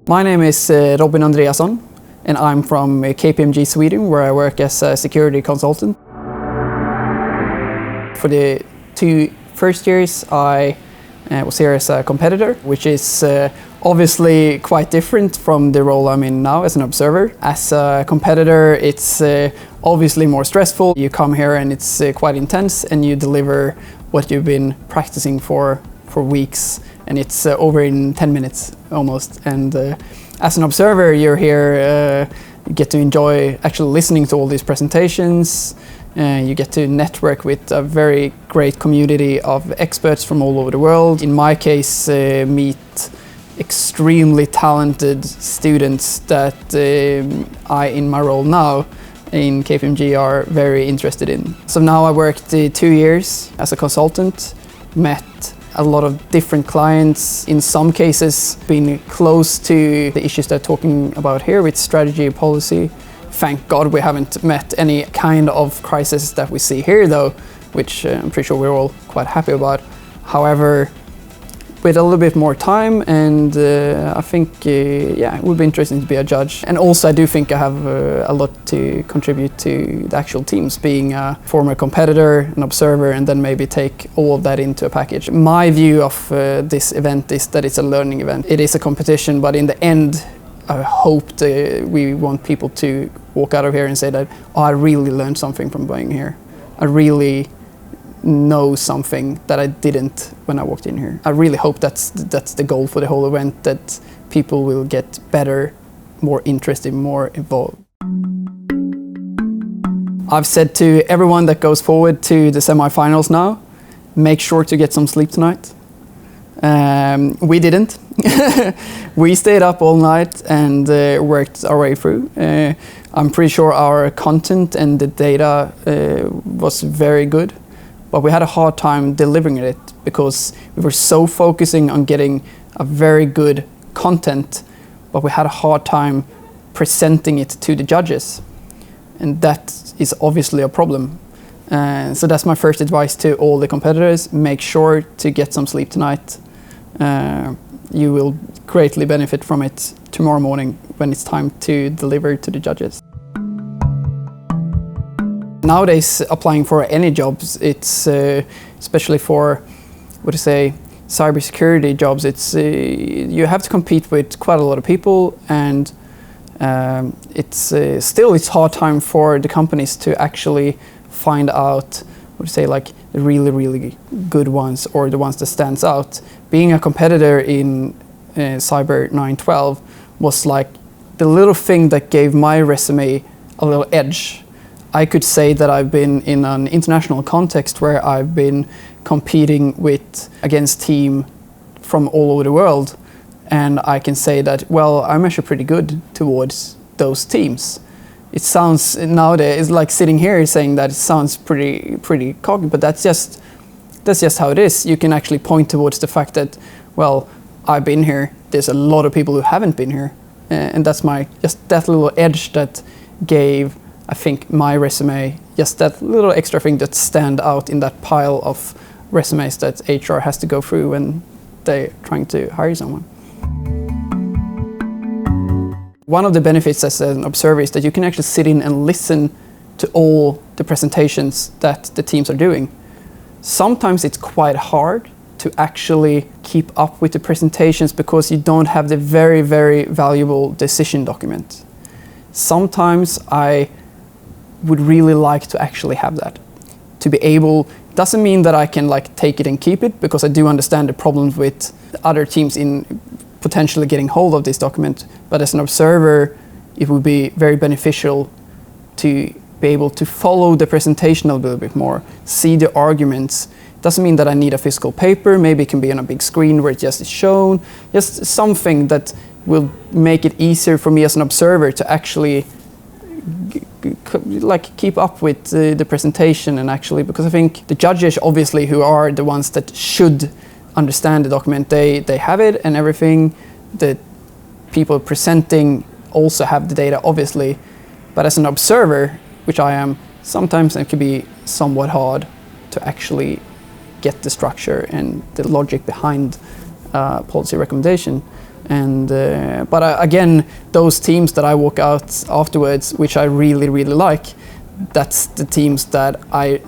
My name is Robin Andreasson, and I'm from KPMG Sweden, where I work as a security consultant. For the 2 first years, I was here as a competitor, which is obviously quite different from the role I'm in now as an observer. As a competitor, it's obviously more stressful. You come here and it's quite intense, and you deliver what you've been practicing for weeks, and it's over in 10 minutes almost. And as an observer, you're here, you get to enjoy actually listening to all these presentations. You get to network with a very great community of experts from all over the world. In my case, meet extremely talented students that I, in my role now in KPMG, are very interested in. So now I worked 2 years as a consultant, met a lot of different clients, in some cases been close to the issues they're talking about here with strategy and policy. Thank God we haven't met any kind of crisis that we see here though, which I'm pretty sure we're all quite happy about. However, with a little bit more time, and I think it would be interesting to be a judge. And also I do think I have a lot to contribute to the actual teams, being a former competitor, an observer, and then maybe take all of that into a package. My view of this event is that it's a learning event. It is a competition, but in the end, I hope we want people to walk out of here and say that, oh, I really learned something from being here. I really know something that I didn't when I walked in here. I really hope that's the goal for the whole event, that people will get better, more interested, more involved. I've said to everyone that goes forward to the semifinals now, make sure to get some sleep tonight. We didn't. We stayed up all night and worked our way through. I'm pretty sure our content and the data was very good, but we had a hard time delivering it because we were so focusing on getting a very good content, but we had a hard time presenting it to the judges. And that is obviously a problem. So that's my first advice to all the competitors. Make sure to get some sleep tonight. You will greatly benefit from it tomorrow morning when it's time to deliver to the judges. Nowadays, applying for any jobs, it's especially for, cybersecurity jobs, it's you have to compete with quite a lot of people, and it's hard time for the companies to actually find out, the really, really good ones or the ones that stands out. Being a competitor in Cyber 912 was like the little thing that gave my resume a little edge. I could say that I've been in an international context where I've been competing against teams from all over the world, and I can say that, well, I'm actually pretty good towards those teams. It sounds nowadays, it's like sitting here saying that it sounds pretty cocky, but that's just how it is. You can actually point towards the fact that, well, I've been here. There's a lot of people who haven't been here, and that's just that little edge that gave, I think, my resume, just that little extra thing that stand out in that pile of resumes that HR has to go through when they're trying to hire someone. One of the benefits as an observer is that you can actually sit in and listen to all the presentations that the teams are doing. Sometimes it's quite hard to actually keep up with the presentations because you don't have the very, very valuable decision document. Sometimes I would really like to actually have that. To be able, doesn't mean that I can take it and keep it, because I do understand the problems with other teams in potentially getting hold of this document, but as an observer, it would be very beneficial to be able to follow the presentation a little bit more, see the arguments. Doesn't mean that I need a physical paper, maybe it can be on a big screen where it just is shown, just something that will make it easier for me as an observer to actually keep up with the presentation, and actually, because I think the judges, obviously, who are the ones that should understand the document, they have it and everything. The people presenting also have the data, obviously, but as an observer, which I am, sometimes it can be somewhat hard to actually get the structure and the logic behind policy recommendation. And but again, those teams that I walk out afterwards, which I really, really like, that's the teams that I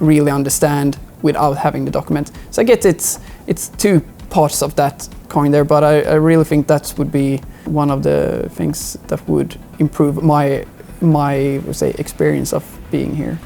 really understand without having the document. So I get it's two parts of that coin there, but I really think that would be one of the things that would improve my say experience of being here.